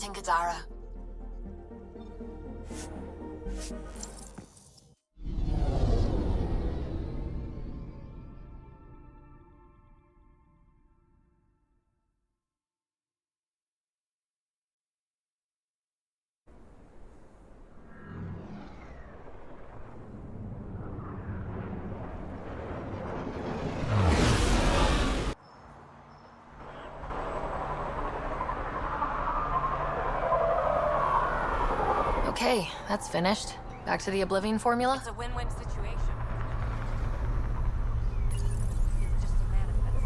in Gadara. Okay, that's finished. Back to the Oblivion formula? It's a win-win situation. It's just a manifest.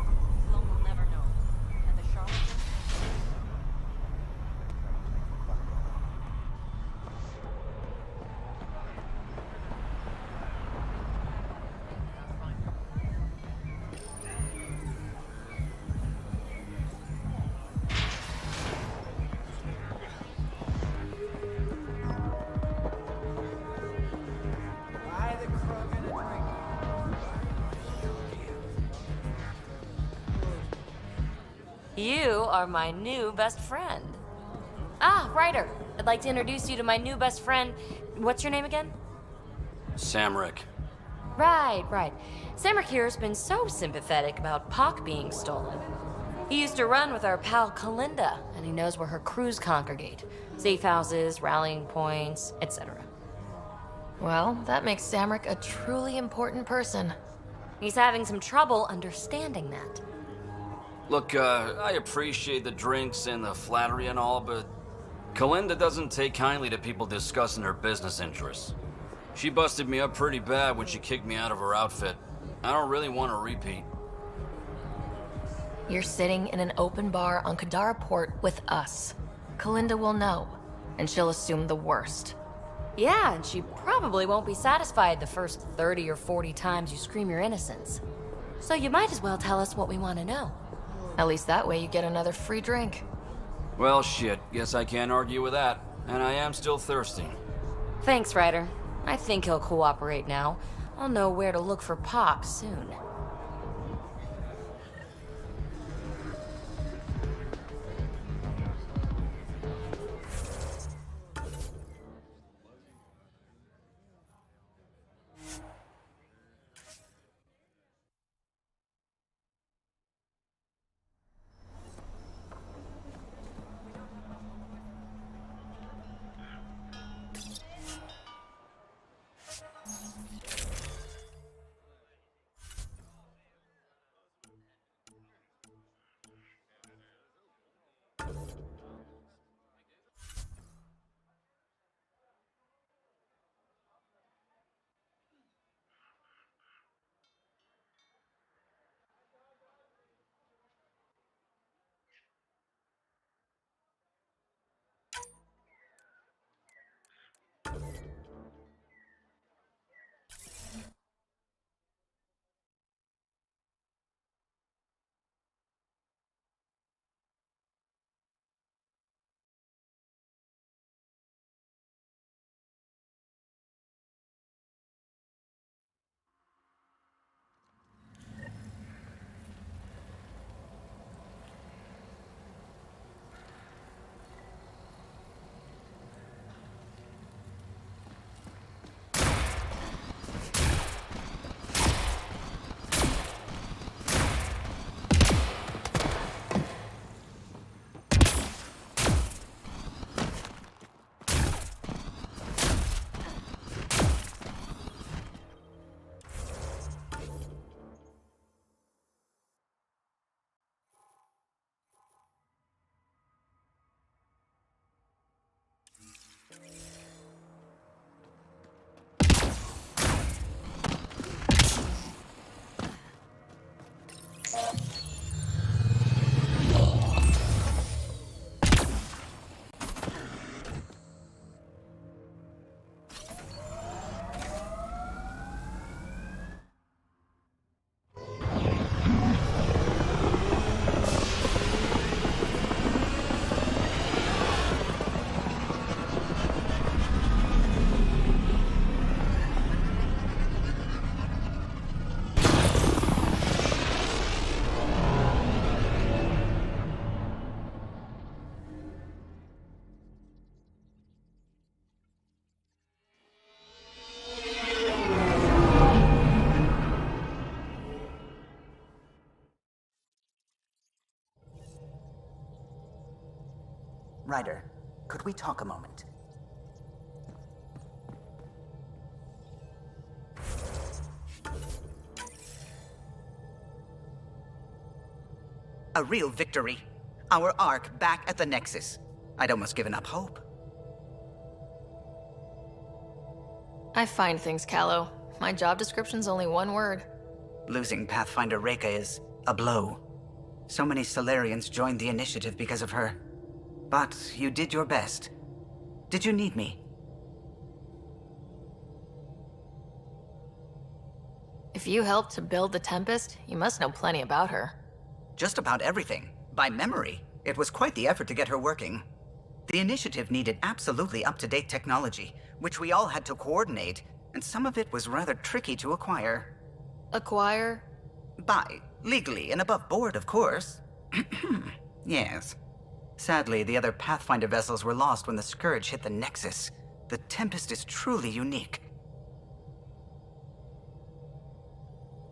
Sloan will never know. And the charlatan? You are my new best friend. Ah, Ryder. I'd like to introduce you to my new best friend. What's your name again? Samrick. Right. Samrick here has been so sympathetic about POC being stolen. He used to run with our pal Kalinda, and he knows where her crews congregate. Safe houses, rallying points, etc. Well, that makes Samrick a truly important person. He's having some trouble understanding that. Look, I appreciate the drinks and the flattery and all, but Kalinda doesn't take kindly to people discussing her business interests. She busted me up pretty bad when she kicked me out of her outfit. I don't really want a repeat. You're sitting in an open bar on Kadara Port with us. Kalinda will know, and she'll assume the worst. Yeah, and she probably won't be satisfied the first 30 or 40 times you scream your innocence. So you might as well tell us what we want to know. At least that way you get another free drink. Well, shit, guess I can't argue with that. And I am still thirsty. Thanks, Ryder. I think he'll cooperate now. I'll know where to look for POC soon. Ryder, could we talk a moment? A real victory. Our Ark back at the Nexus. I'd almost given up hope. I find things, Callow. My job description's only one word. Losing Pathfinder Reka is a blow. So many Solarians joined the initiative because of her. But you did your best. Did you need me? If you helped to build the Tempest, you must know plenty about her. Just about everything. By memory. It was quite the effort to get her working. The initiative needed absolutely up-to-date technology, which we all had to coordinate, and some of it was rather tricky to acquire. Acquire? Buy. Legally and above board, of course. Yes. Sadly, the other Pathfinder vessels were lost when the Scourge hit the Nexus. The Tempest is truly unique.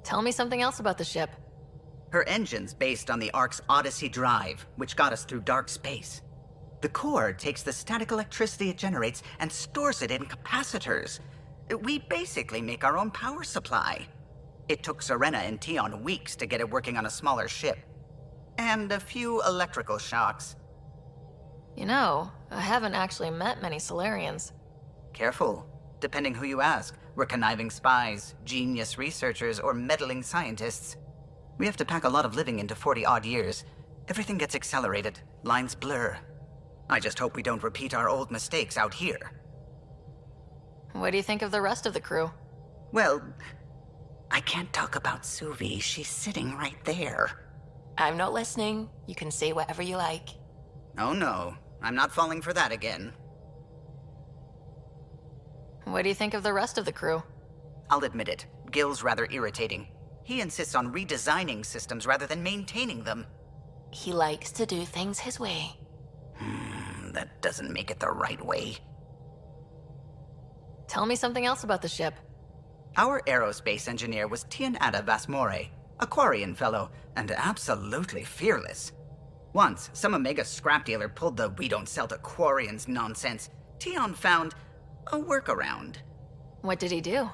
Tell me something else about the ship. Her engine's based on the Ark's Odyssey drive, which got us through dark space. The core takes the static electricity it generates and stores it in capacitors. We basically make our own power supply. It took Serena and Tion weeks to get it working on a smaller ship. And a few electrical shocks. You know, I haven't actually met many Solarians. Careful. Depending who you ask, we're conniving spies, genius researchers, or meddling scientists. We have to pack a lot of living into 40-odd years. Everything gets accelerated, lines blur. I just hope we don't repeat our old mistakes out here. What do you think of the rest of the crew? Well, I can't talk about Suvi. She's sitting right there. I'm not listening. You can say whatever you like. Oh no, I'm not falling for that again. What do you think of the rest of the crew? I'll admit it, Gil's rather irritating. He insists on redesigning systems rather than maintaining them. He likes to do things his way. That doesn't make it the right way. Tell me something else about the ship. Our aerospace engineer was Tianada Vasmore, a Quarian fellow, and absolutely fearless. Once, some Omega scrap dealer pulled the "we don't sell to Quarians" nonsense. Tion found a workaround. What did he do?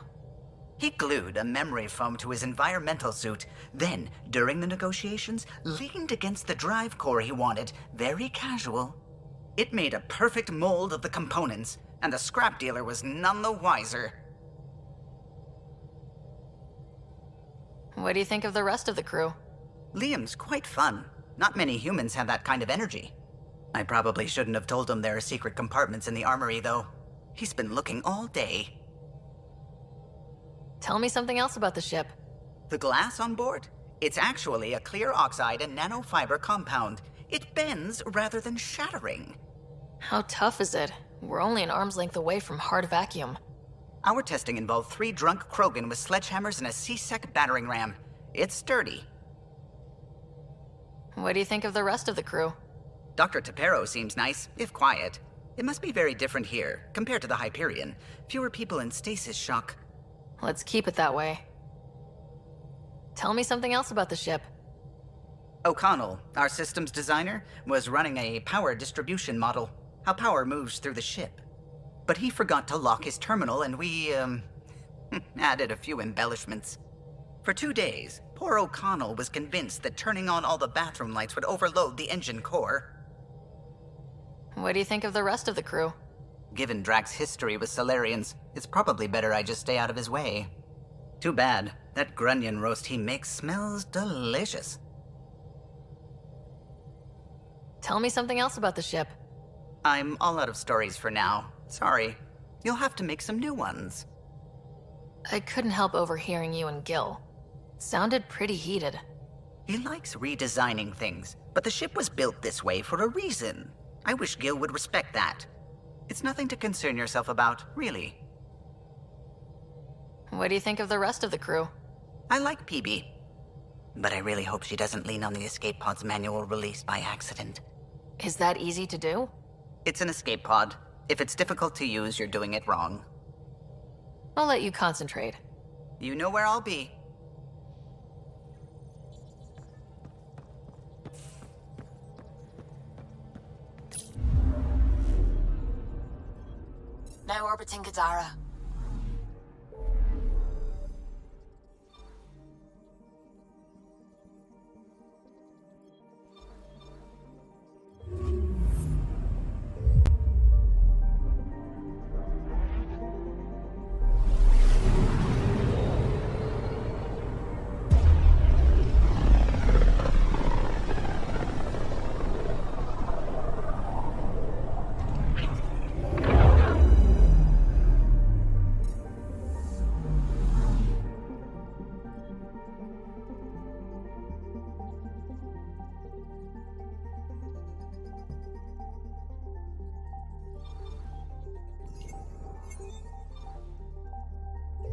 He glued a memory foam to his environmental suit, then, during the negotiations, leaned against the drive core he wanted, very casual. It made a perfect mold of the components, and the scrap dealer was none the wiser. What do you think of the rest of the crew? Liam's quite fun. Not many humans have that kind of energy. I probably shouldn't have told him there are secret compartments in the armory, though. He's been looking all day. Tell me something else about the ship. The glass on board? It's actually a clear oxide and nanofiber compound. It bends rather than shattering. How tough is it? We're only an arm's length away from hard vacuum. Our testing involved 3 drunk Krogan with sledgehammers and a C-Sec battering ram. It's sturdy. What do you think of the rest of the crew? Dr. Tapero seems nice, if quiet. It must be very different here, compared to the Hyperion. Fewer people in stasis shock. Let's keep it that way. Tell me something else about the ship. O'Connell, our systems designer, was running a power distribution model, how power moves through the ship. But he forgot to lock his terminal and we, added a few embellishments. For 2 days, poor O'Connell was convinced that turning on all the bathroom lights would overload the engine core. What do you think of the rest of the crew? Given Drax's history with Solarians, it's probably better I just stay out of his way. Too bad. That grunion roast he makes smells delicious. Tell me something else about the ship. I'm all out of stories for now. Sorry. You'll have to make some new ones. I couldn't help overhearing you and Gil. Sounded pretty heated. He likes redesigning things, but the ship was built this way for a reason. I wish Gil would respect that. It's nothing to concern yourself about, really. What do you think of the rest of the crew? I like Peebee. But I really hope she doesn't lean on the escape pod's manual release by accident. Is that easy to do? It's an escape pod. If it's difficult to use, you're doing it wrong. I'll let you concentrate. You know where I'll be. orbiting Kadara.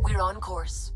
We're on course.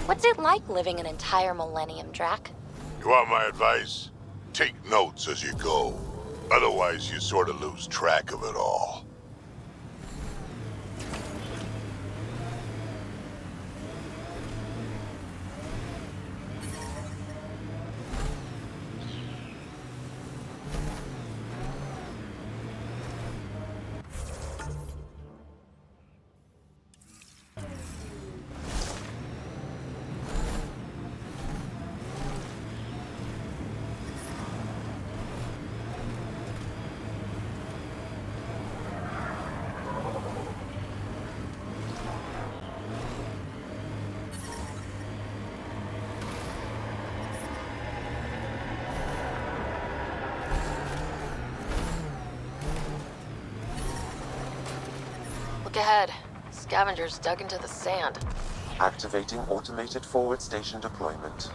What's it like living an entire millennium, Drac? You want my advice? Take notes as you go. Otherwise, you sort of lose track of it all. Look ahead. Scavengers dug into the sand. Activating automated forward station deployment.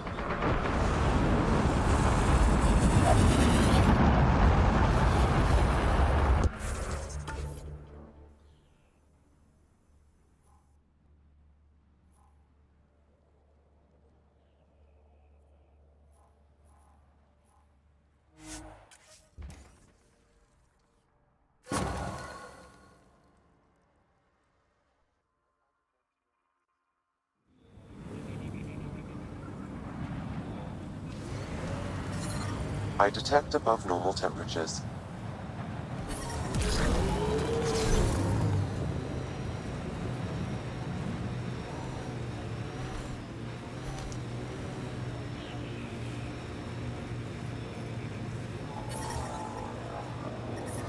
I detect above normal temperatures.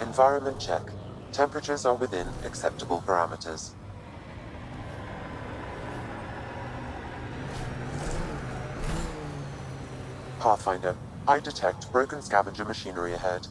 Environment check. Temperatures are within acceptable parameters. Pathfinder, I detect broken scavenger machinery ahead.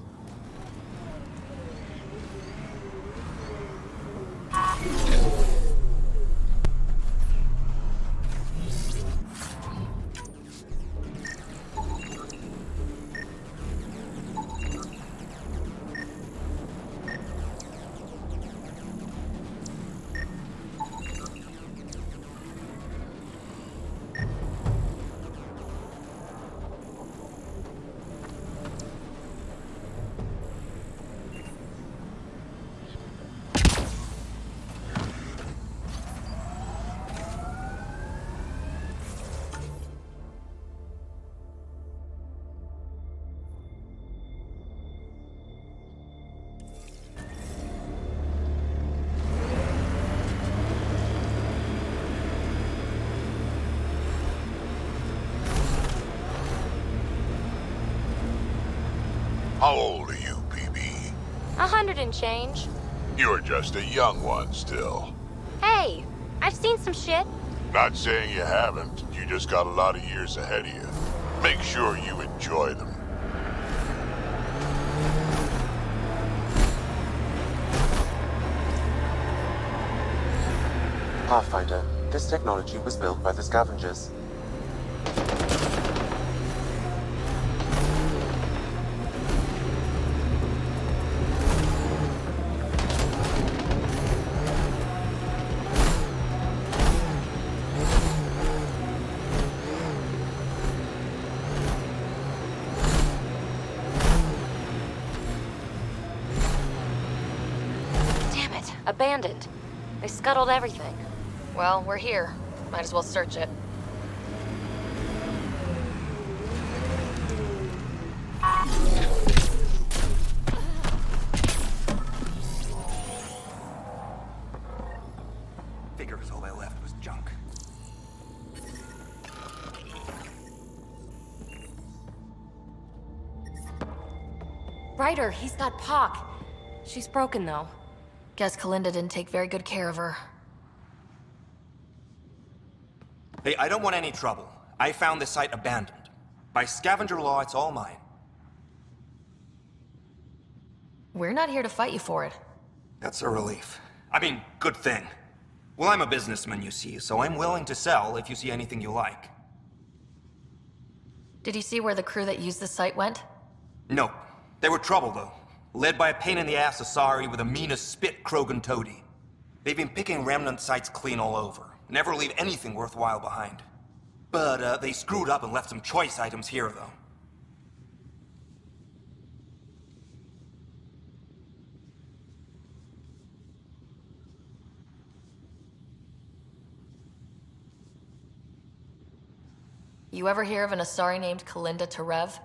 How old are you, Peebee? 100 and change. You're just a young one still. Hey, I've seen some shit. Not saying you haven't, you just got a lot of years ahead of you. Make sure you enjoy them. Pathfinder, this technology was built by the scavengers. Damn it, abandoned. They scuttled everything. Well, we're here. Might as well search it. Figures all they left was junk. Ryder, he's got POC. She's broken, though. Guess Kalinda didn't take very good care of her. Hey, I don't want any trouble. I found this site abandoned. By scavenger law, it's all mine. We're not here to fight you for it. That's a relief. I mean, good thing. Well, I'm a businessman, you see, so I'm willing to sell if you see anything you like. Did you see where the crew that used the site went? No. They were trouble, though. Led by a pain-in-the-ass Asari with the meanest spit Krogan toady. They've been picking remnant sites clean all over. Never leave anything worthwhile behind. But, they screwed up and left some choice items here, though. You ever hear of an Asari named Kalinda Terev?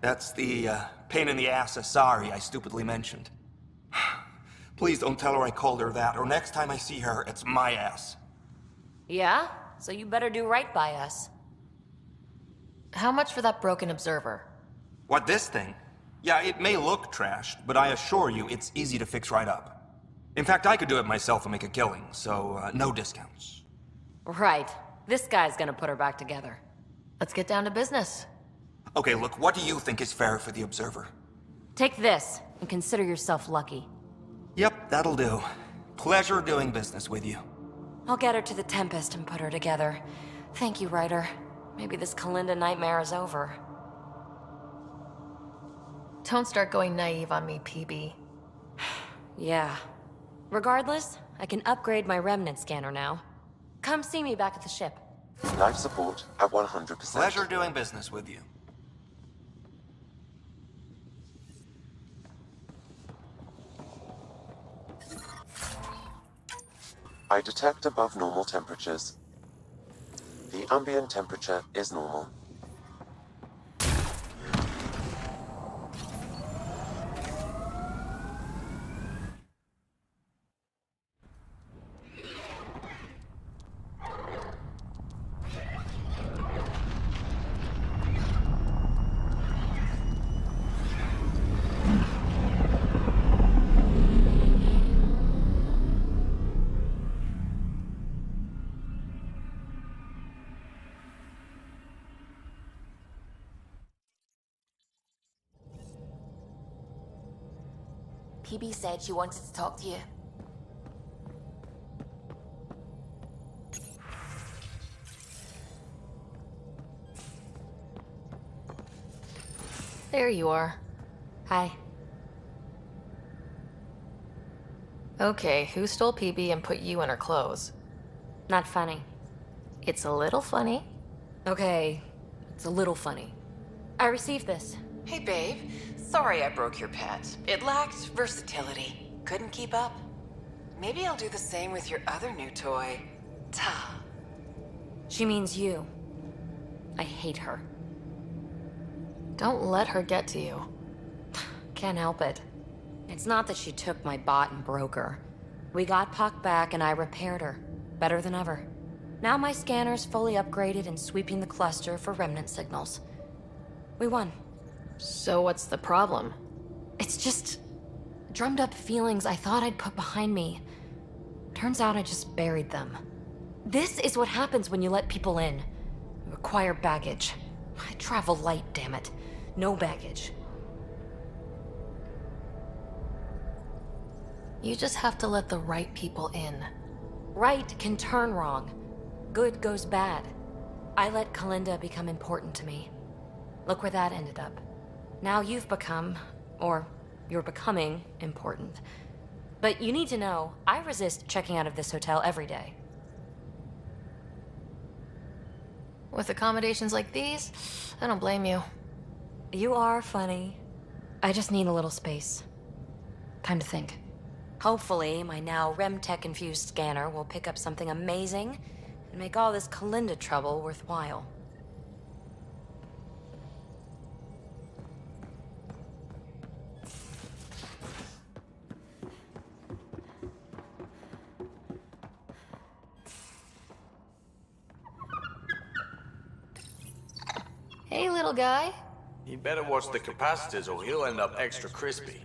That's the, pain-in-the-ass Asari I stupidly mentioned. Please don't tell her I called her that, or next time I see her, it's my ass. Yeah? So you better do right by us. How much for that broken observer? What, this thing? Yeah, it may look trashed, but I assure you it's easy to fix right up. In fact, I could do it myself and make a killing, so, no discounts. Right. This guy's gonna put her back together. Let's get down to business. Okay, look, what do you think is fair for the observer? Take this, and consider yourself lucky. Yep, that'll do. Pleasure doing business with you. I'll get her to the Tempest and put her together. Thank you, Ryder. Maybe this Kalinda nightmare is over. Don't start going naive on me, Peebee. Yeah. Regardless, I can upgrade my remnant scanner now. Come see me back at the ship. Life support at 100%. Pleasure doing business with you. I detect above normal temperatures. The ambient temperature is normal. Peebee said she wanted to talk to you. There you are. Hi. Okay, who stole Peebee and put you in her clothes? Not funny. It's a little funny. Okay, it's a little funny. I received this. Hey, babe. Sorry I broke your pet. It lacked versatility. Couldn't keep up. Maybe I'll do the same with your other new toy. Ta. She means you. I hate her. Don't let her get to you. Can't help it. It's not that she took my bot and broke her. We got POC back and I repaired her. Better than ever. Now my scanner's fully upgraded and sweeping the cluster for remnant signals. We won. So what's the problem? It's just drummed up feelings I thought I'd put behind me. Turns out I just buried them. This is what happens when you let people in. You acquire baggage. I travel light, damn it. No baggage. You just have to let the right people in. Right can turn wrong. Good goes bad. I let Kalinda become important to me. Look where that ended up. Now you've become, or you're becoming, important. But you need to know, I resist checking out of this hotel every day. With accommodations like these, I don't blame you. You are funny. I just need a little space. Time to think. Hopefully, my now RemTech-infused scanner will pick up something amazing and make all this Kalinda trouble worthwhile. Hey, little guy. He better watch the capacitors or he'll end up extra crispy.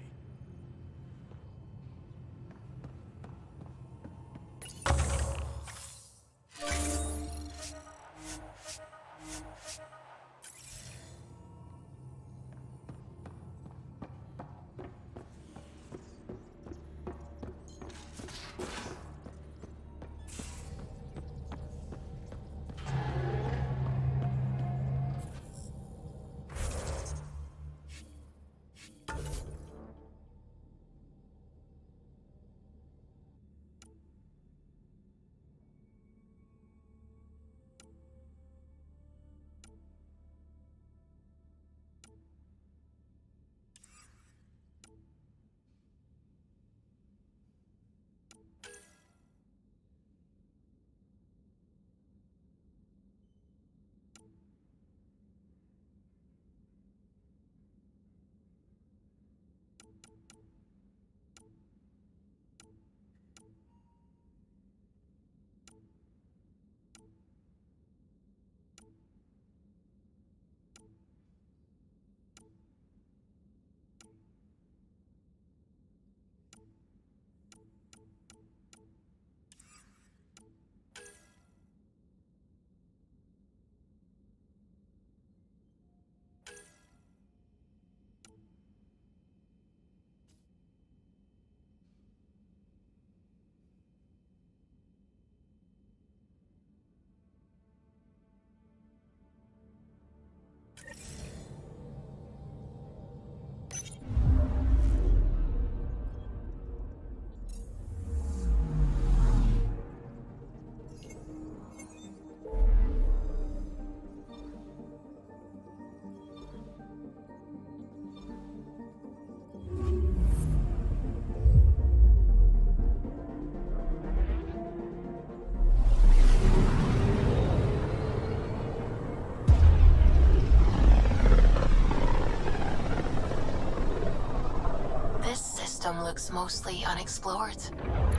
Looks mostly unexplored.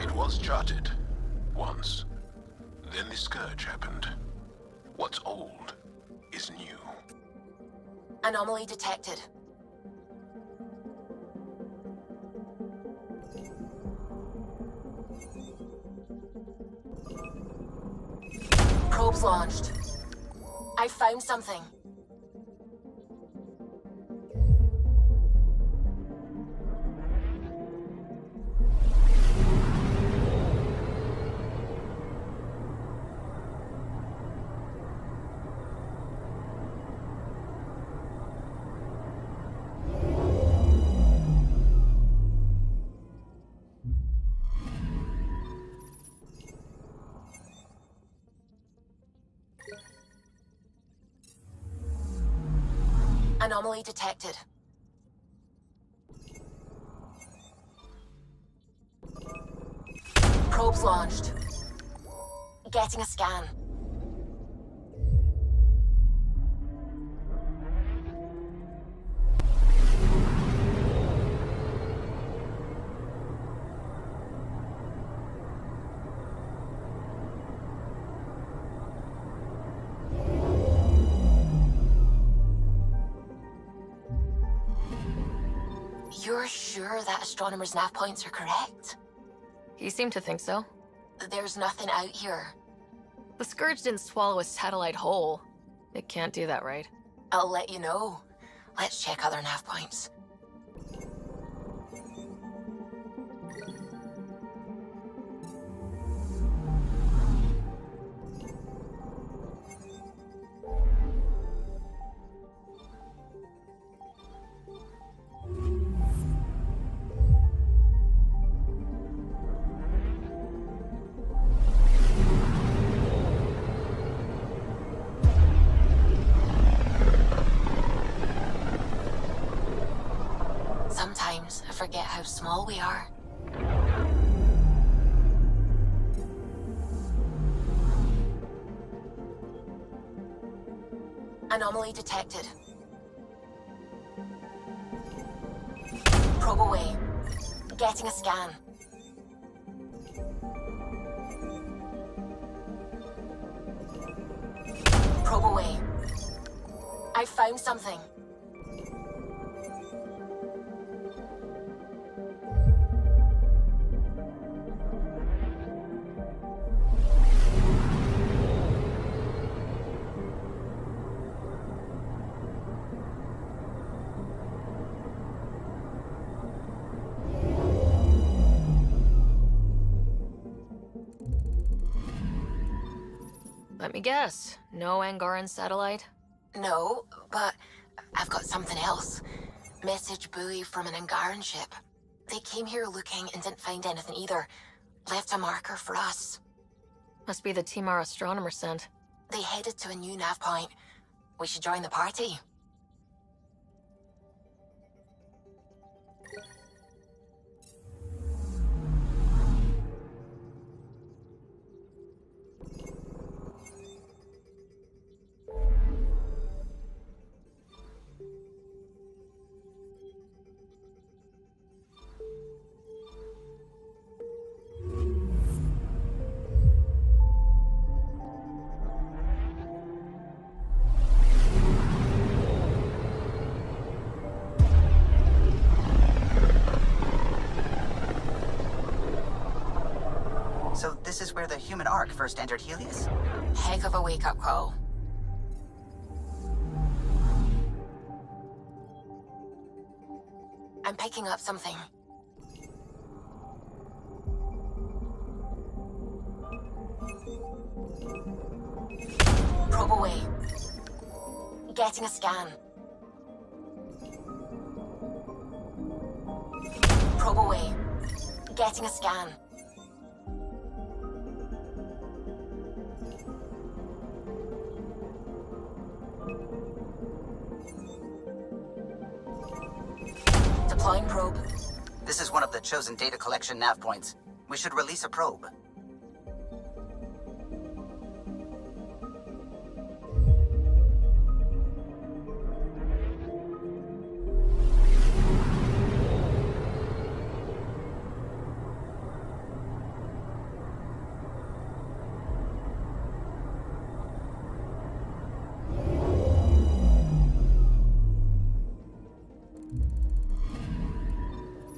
It was charted. Once. Then the scourge happened. What's old is new. Anomaly detected. Probes launched. I found something. Anomaly detected. Probes launched. Getting a scan. You're sure that astronomer's nav points are correct? You seem to think so. There's nothing out here. The Scourge didn't swallow a satellite whole. It can't do that, right? I'll let you know. Let's check other nav points. Sometimes I forget how small we are. Anomaly detected. Probe away. Getting a scan. Probe away. I found something. Let me guess. No Angaran satellite? No, but I've got something else. Message buoy from an Angaran ship. They came here looking and didn't find anything either. Left a marker for us. Must be the team our astronomer sent. They headed to a new nav point. We should join the party. So this is where the human Ark first entered Helios? Heck of a wake-up call. I'm picking up something. Probe away. Getting a scan. Probe away. Getting a scan. Deploying probe. This is one of the chosen data collection nav points. We should release a probe.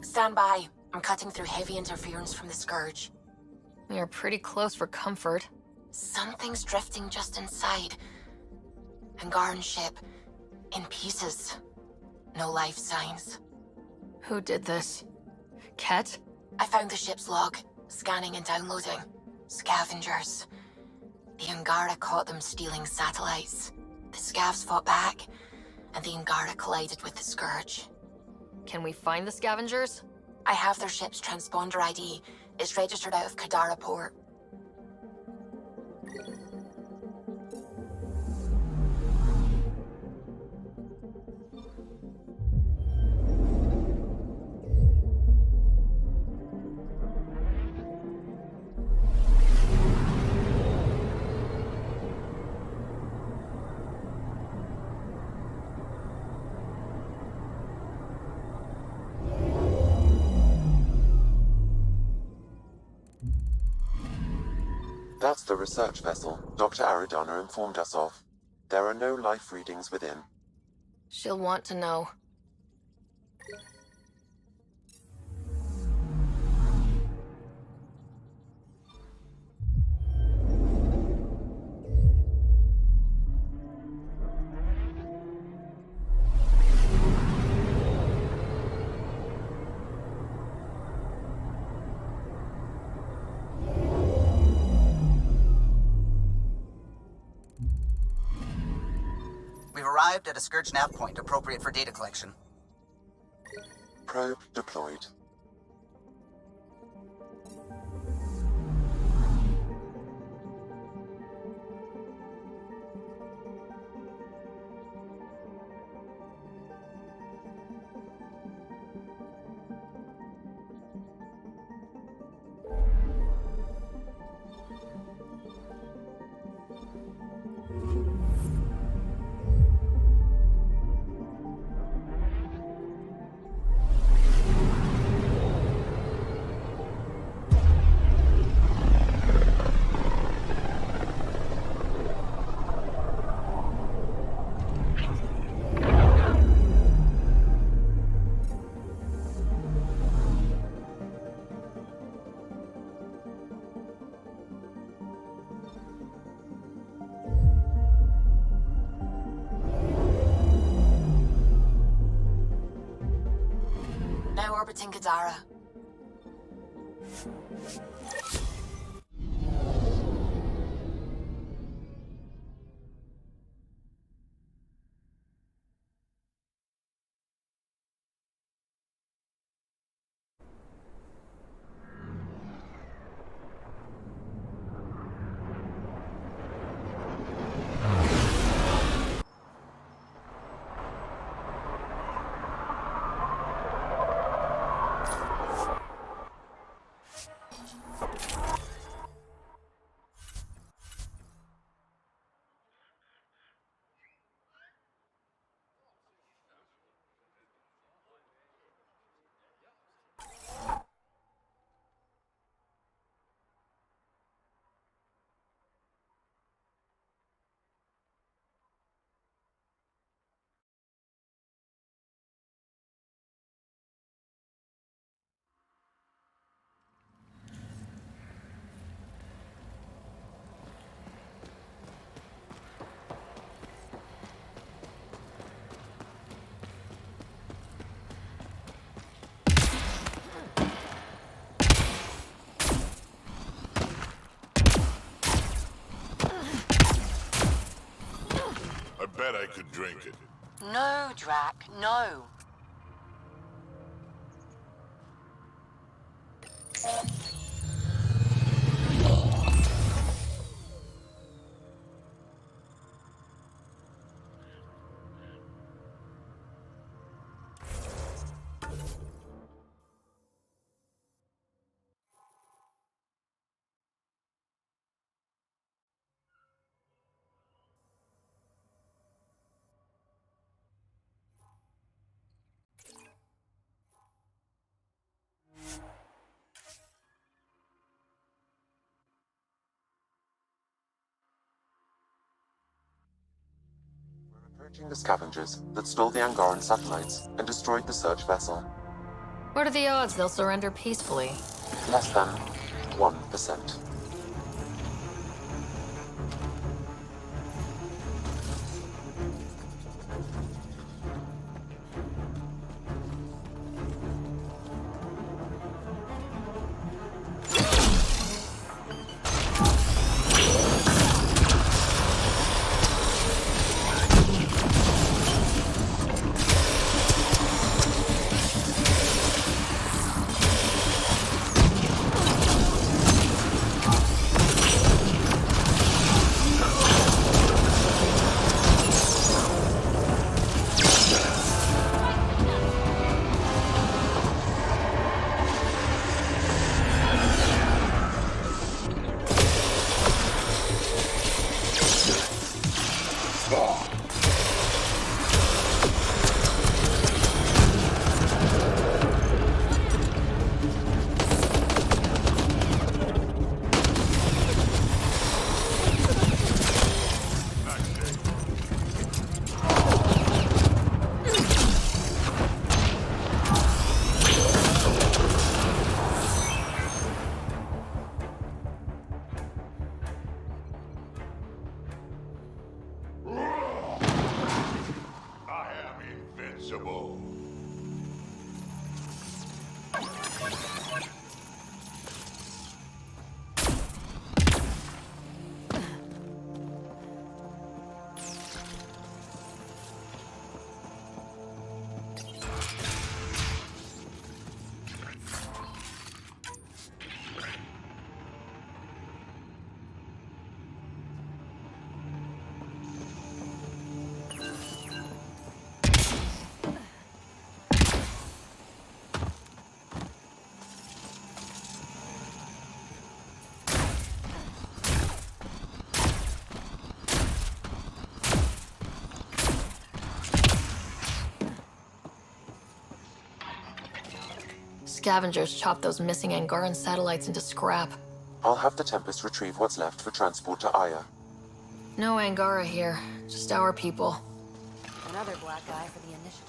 Stand by. I'm cutting through heavy interference from the Scourge. We are pretty close for comfort. Something's drifting just inside. Angaran ship. In pieces. No life signs. Who did this? Ket? I found the ship's log. Scanning and downloading. Scavengers. The Angara caught them stealing satellites. The Scavs fought back, and the Angara collided with the Scourge. Can we find the scavengers? I have their ship's transponder ID. It's registered out of Kadara port. That's the research vessel Dr. Aridana informed us of. There are no life readings within. She'll want to know. We've arrived at a Scourge nav point appropriate for data collection. Probe deployed. Now orbiting Kadara. I bet I could drink it. No, Drac, no. Approaching the scavengers that stole the Angaran satellites and destroyed the search vessel. What are the odds they'll surrender peacefully? Less than 1%. inevitable. Scavengers chop those missing Angaran satellites into scrap. I'll have the Tempest retrieve what's left for transport to Aya. No Angara here, just our people. Another black guy for the initiative.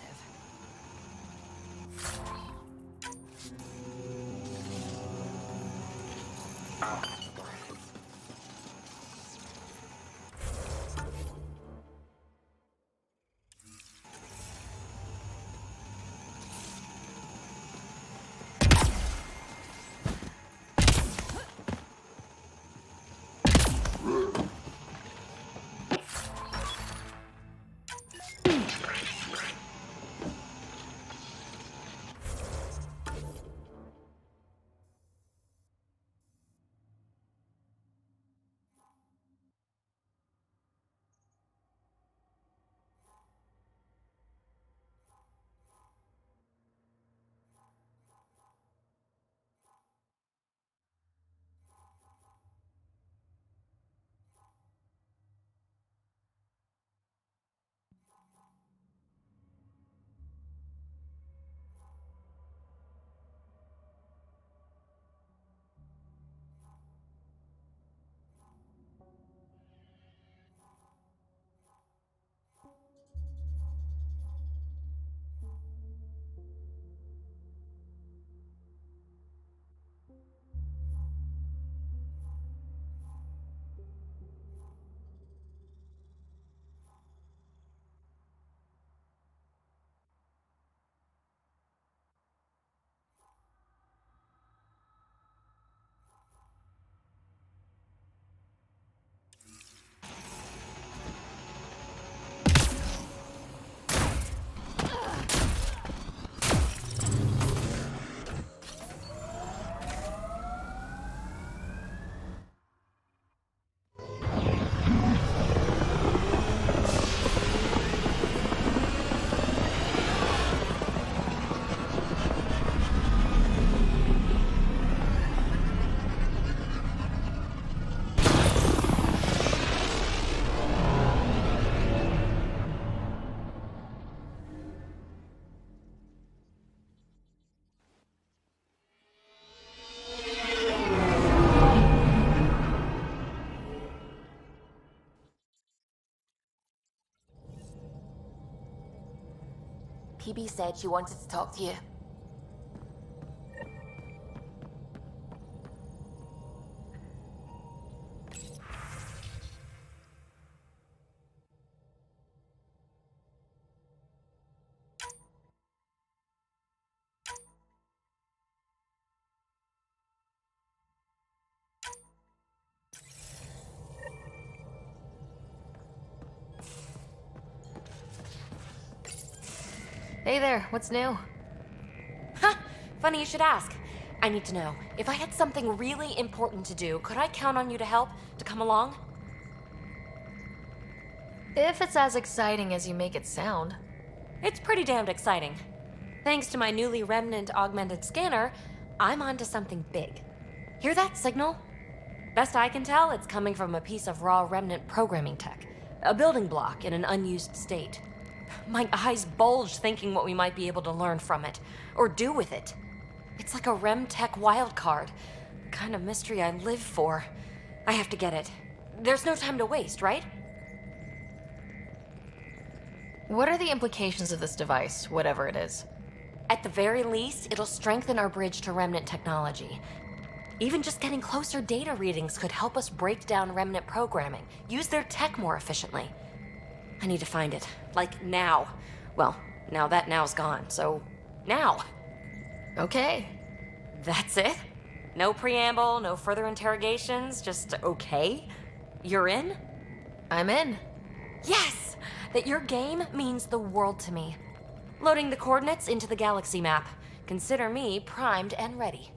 Peebee said she wanted to talk to you. Hey there, what's new? Huh, funny you should ask. I need to know, if I had something really important to do, could I count on you to help, to come along? If it's as exciting as you make it sound. It's pretty damned exciting. Thanks to my newly Remnant augmented scanner, I'm onto something big. Hear that signal? Best I can tell, it's coming from a piece of raw Remnant programming tech. A building block in an unused state. My eyes bulge thinking what we might be able to learn from it, or do with it. It's like a Rem Tech wildcard. The kind of mystery I live for. I have to get it. There's no time to waste, right? What are the implications of this device, whatever it is? At the very least, it'll strengthen our bridge to Remnant technology. Even just getting closer data readings could help us break down Remnant programming, use their tech more efficiently. I need to find it. Like, now. Well, Now that now's gone, so now. Okay. That's it? No preamble, no further interrogations, just okay? You're in? I'm in. Yes! That your game means the world to me. Loading the coordinates into the galaxy map. Consider me primed and ready.